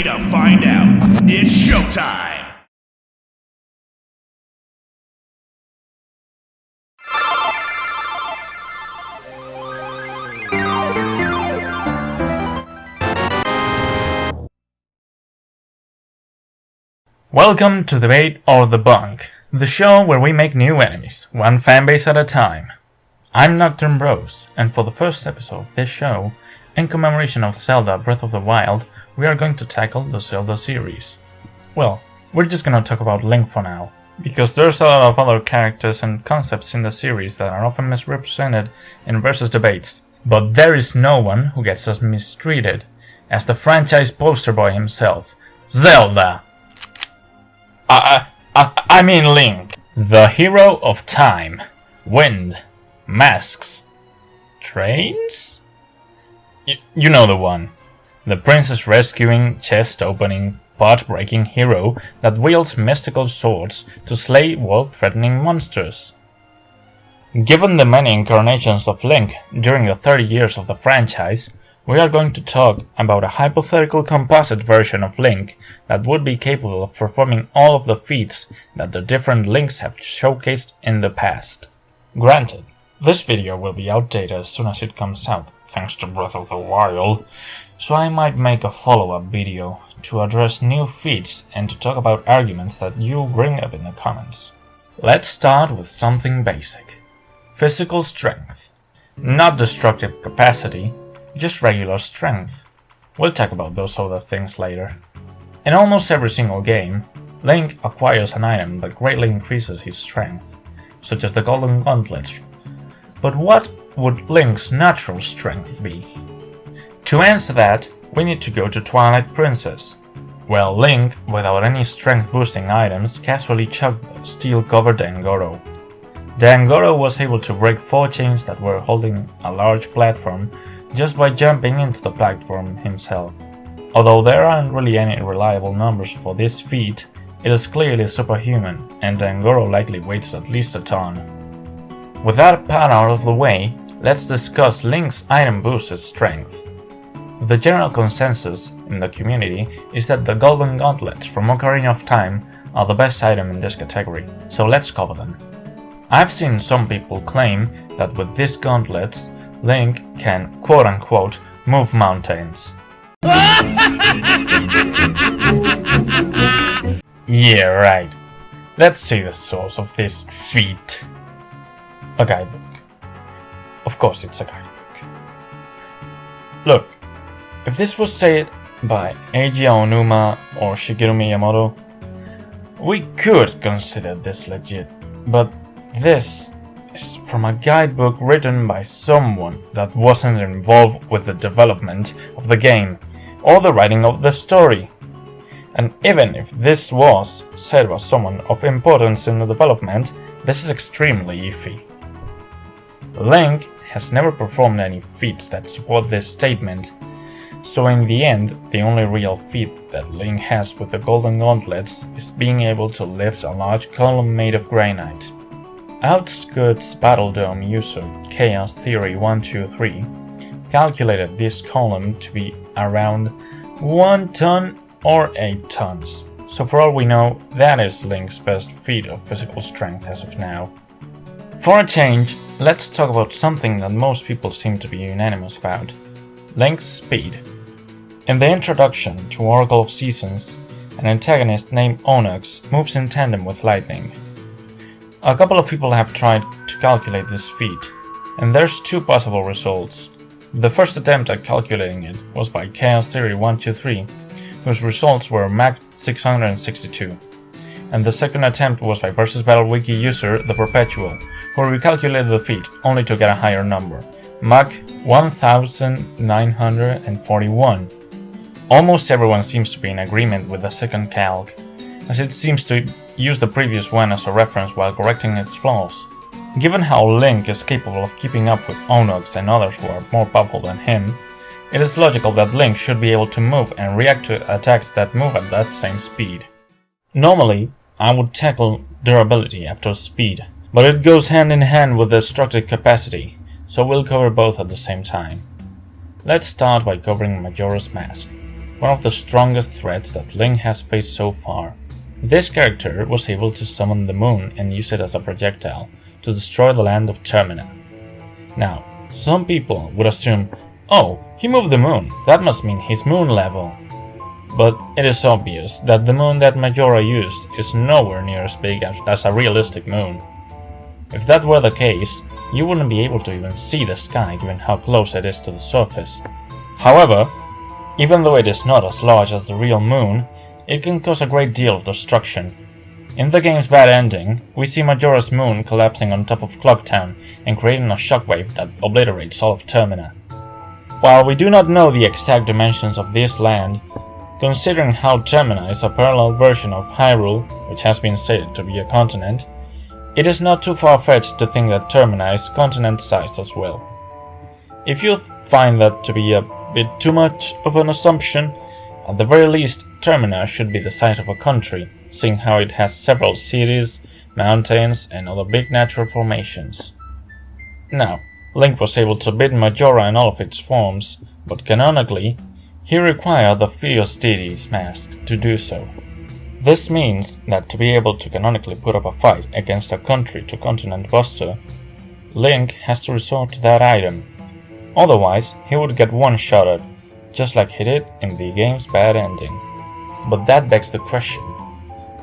way to find out. It's showtime! Welcome to Debate or Debunk, the show where we make new enemies, one fanbase at a time. I'm NocturnBros, and for the first episode of this show, in commemoration of Zelda Breath of the Wild, we are going to tackle the Zelda series. Well, we're just gonna talk about Link for now, because there's a lot of other characters and concepts in the series that are often misrepresented in versus debates, but there is no one who gets as mistreated as the franchise poster boy himself, Zelda! I mean Link, the hero of time, wind, masks, trains? You know the one. The princess rescuing, chest opening, pot breaking hero that wields mystical swords to slay world-threatening monsters. Given the many incarnations of Link during the 30 years of the franchise, we are going to talk about a hypothetical composite version of Link that would be capable of performing all of the feats that the different Links have showcased in the past. Granted, this video will be outdated as soon as it comes out, thanks to Breath of the Wild, so I might make a follow-up video to address new feats and to talk about arguments that you bring up in the comments. Let's start with something basic. Physical strength. Not destructive capacity, just regular strength. We'll talk about those other things later. In almost every single game, Link acquires an item that greatly increases his strength, such as the Golden Gauntlets. But what would Link's natural strength be? To answer that, we need to go to Twilight Princess. Well, Link, without any strength-boosting items, casually chucked the steel-covered Dangoro. Dangoro was able to break 4 chains that were holding a large platform just by jumping into the platform himself. Although there aren't really any reliable numbers for this feat, it is clearly superhuman, and Dangoro likely weighs at least a ton. With that part out of the way, let's discuss Link's item boosted strength. The general consensus in the community is that the Golden Gauntlets from Ocarina of Time are the best item in this category, so let's cover them. I've seen some people claim that with these gauntlets, Link can quote-unquote move mountains. Yeah, right. Let's see the source of this feat. A guidebook. Of course it's a guidebook. Look, if this was said by Eiji Aonuma or Shigeru Miyamoto, we could consider this legit, but this is from a guidebook written by someone that wasn't involved with the development of the game or the writing of the story. And even if this was said by someone of importance in the development, this is extremely iffy. Link has never performed any feats that support this statement, so in the end, the only real feat that Link has with the Golden Gauntlets is being able to lift a large column made of granite. Outskirts Battledome user Chaos Theory 123 calculated this column to be around 1 ton or 8 tons, so for all we know, that is Link's best feat of physical strength as of now. For a change, let's talk about something that most people seem to be unanimous about: Link's speed. In the introduction to Oracle of Seasons, an antagonist named Onyx moves in tandem with lightning. A couple of people have tried to calculate this feat, and there's 2 possible results. The first attempt at calculating it was by Chaos Theory 123, whose results were Mach 662, and the second attempt was by Versus Battle Wiki user The Perpetual, who recalculated the feat only to get a higher number, Mach 1941. Almost everyone seems to be in agreement with the second calc, as it seems to use the previous one as a reference while correcting its flaws. Given how Link is capable of keeping up with Onyx and others who are more powerful than him, it is logical that Link should be able to move and react to attacks that move at that same speed. Normally, I would tackle durability after speed, but it goes hand in hand with destructive capacity, so we'll cover both at the same time. Let's start by covering Majora's Mask. one of the strongest threats that Link has faced so far. This character was able to summon the moon and use it as a projectile to destroy the land of Termina. Now, some people would assume, oh, he moved the moon, that must mean he's moon level. But it is obvious that the moon that Majora used is nowhere near as big as a realistic moon. If that were the case, you wouldn't be able to even see the sky given how close it is to the surface. However, even though it is not as large as the real moon, it can cause a great deal of destruction. In the game's bad ending, we see Majora's moon collapsing on top of Clocktown and creating a shockwave that obliterates all of Termina. While we do not know the exact dimensions of this land, considering how Termina is a parallel version of Hyrule, which has been stated to be a continent, it is not too far-fetched to think that Termina is continent-sized as well. If you find that to be a bit too much of an assumption, at the very least Termina should be the site of a country, seeing how it has several cities, mountains, and other big natural formations. Now, Link was able to beat Majora in all of its forms, but canonically, he required the Fierce Deity's mask to do so. This means that to be able to canonically put up a fight against a country-to-continent buster, Link has to resort to that item. Otherwise, he would get one-shotted, just like he did in the game's bad ending. But that begs the question,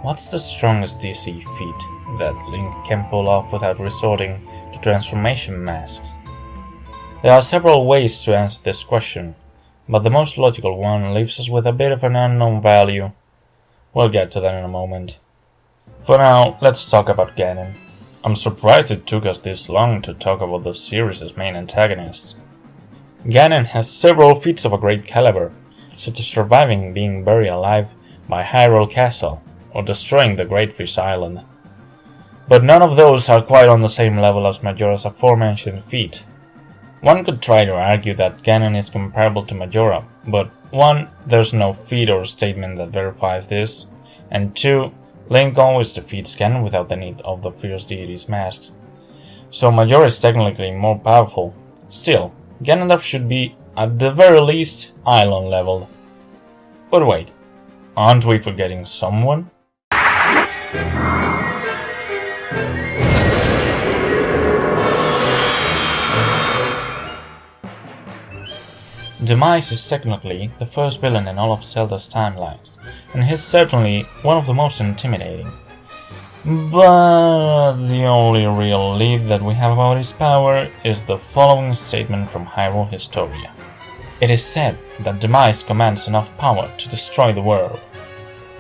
what's the strongest DC feat that Link can pull off without resorting to transformation masks? There are several ways to answer this question, but the most logical one leaves us with a bit of an unknown value. We'll get to that in a moment. For now, let's talk about Ganon. I'm surprised it took us this long to talk about the series' main antagonist. Ganon has several feats of a great caliber, such as surviving being buried alive by Hyrule Castle, or destroying the Great Fish Island. But none of those are quite on the same level as Majora's aforementioned feat. One could try to argue that Ganon is comparable to Majora, but 1. There's no feat or statement that verifies this, and 2. Link always defeats Ganon without the need of the Fierce Deity's mask. So Majora is technically more powerful. Still, Ganondorf should be, at the very least, island leveled. But wait, aren't we forgetting someone? Demise is technically the first villain in all of Zelda's timelines, and he's certainly one of the most intimidating. But the only real lead that we have about his power is the following statement from Hyrule Historia. It is said that Demise commands enough power to destroy the world.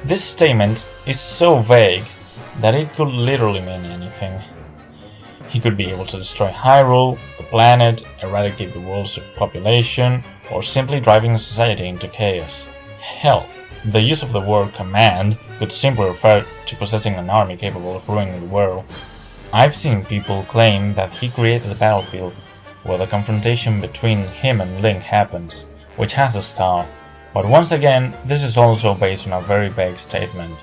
This statement is so vague that it could literally mean anything. He could be able to destroy Hyrule, the planet, eradicate the world's population, or simply driving society into chaos. Hell, the use of the word command could simply refer to possessing an army capable of ruining the world. I've seen people claim that he created the battlefield where the confrontation between him and Link happens, which has a star, but once again, this is also based on a very vague statement.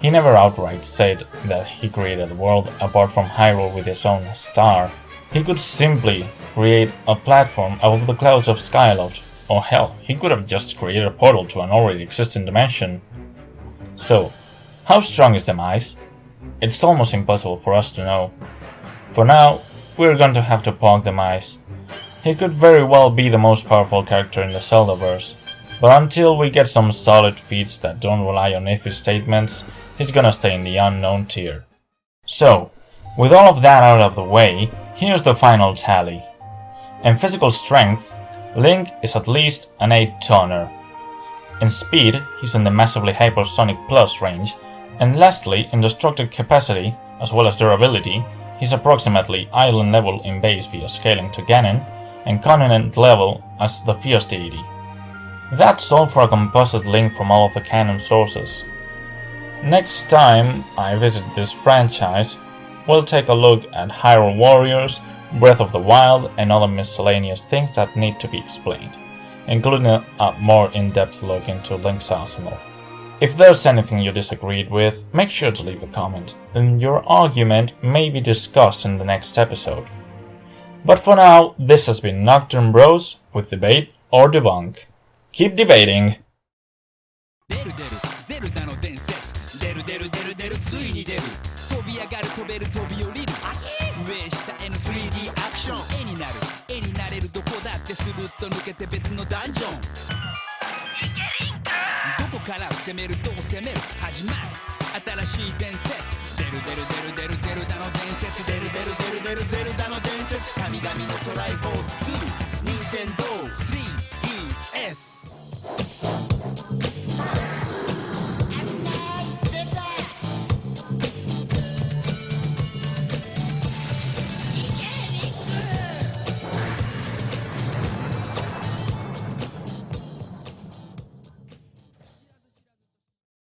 He never outright said that he created the world apart from Hyrule with his own star. He could simply create a platform above the clouds of Schaubhut, or hell, he could have just created a portal to an already existing dimension. So, how strong is Demise? It's almost impossible for us to know. For now, we're going to have to poke Demise. He could very well be the most powerful character in the Zeldaverse, but until we get some solid feats that don't rely on iffy statements, he's gonna stay in the unknown tier. So, with all of that out of the way, here's the final tally. In physical strength, Link is at least an 8-tonner. In speed, he's in the massively hypersonic plus range, and lastly, in destructive capacity, as well as durability, he's approximately island level in base via scaling to Ganon, and continent level as the Fierce Deity. That's all for a composite Link from all of the canon sources. Next time I visit this franchise, we'll take a look at Hyrule Warriors, Breath of the Wild, and other miscellaneous things that need to be explained, including a more in-depth look into Link's arsenal. If there's anything you disagreed with, make sure to leave a comment, and your argument may be discussed in the next episode. But for now, this has been NocturnBros with Debate or Debunk. Keep debating! れる飛び降りる上下への 3D アクション絵になる絵になれるどこだってスルッと抜けて別のダンジョンどこから攻めるどう攻める始まる新しい伝説出る出る出る